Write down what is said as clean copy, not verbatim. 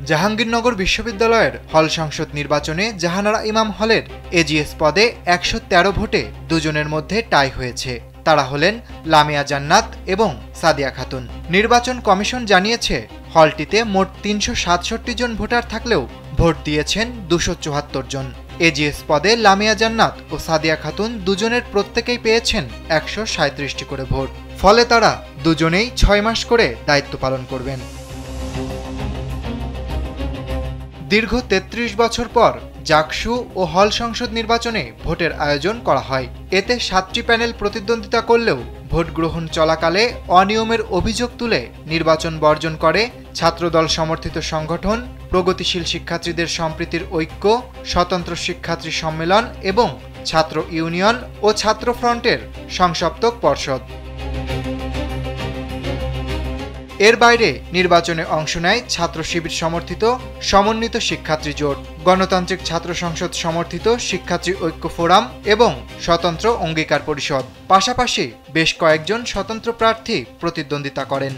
জাহাঙ্গীরনগর বিশ্ববিদ্যালয়ের হল সংসদ নির্বাচনে জাহানারা ইমাম হলের এজিএস পদে ১১৩ ভোটে দুজনের মধ্যে টাই হয়েছে। তারা হলেন লামিয়া জান্নাত এবং সাদিয়া খাতুন। নির্বাচন কমিশন জানিয়েছে, হলটিতে মোট ৩৬৭ জন ভোটার থাকলেও ভোট দিয়েছেন ২৭৪ জন। এজিএস পদে লামিয়া জান্নাত ও সাদিয়া খাতুন দুজনের প্রত্যেকেই পেয়েছেন ১৩৭টি করে ভোট। ফলে তারা দুজনেই ৬ মাস করে দায়িত্ব পালন করবেন। দীর্ঘ ৩৩ বছর পর জাকসু ও হল সংসদ নির্বাচনে ভোটের আয়োজন করা হয়। এতে ৭টি প্যানেল প্রতিদ্বন্দ্বিতা করলেও ভোট গ্রহণ চলাকালে অনিয়মের অভিযোগ তুলে নির্বাচন বর্জন করে ছাত্রদল সমর্থিত সংগঠন, প্রগতিশীল শিক্ষার্থীদের সম্প্রীতির ঐক্য, স্বতন্ত্র শিক্ষার্থী সম্মেলন এবং ছাত্র ইউনিয়ন ও ছাত্র ফ্রন্টের সংসপ্তক পর্ষদ। এর বাইরে নির্বাচনে অংশ নেয় ছাত্র শিবির সমর্থিত সমন্বিত শিক্ষার্থী জোট, গণতান্ত্রিক ছাত্র সংসদ সমর্থিত শিক্ষার্থী ঐক্য ফোরাম এবং স্বতন্ত্র অঙ্গীকার পরিষদ। পাশাপাশি বেশ কয়েকজন স্বতন্ত্র প্রার্থী প্রতিদ্বন্দ্বিতা করেন।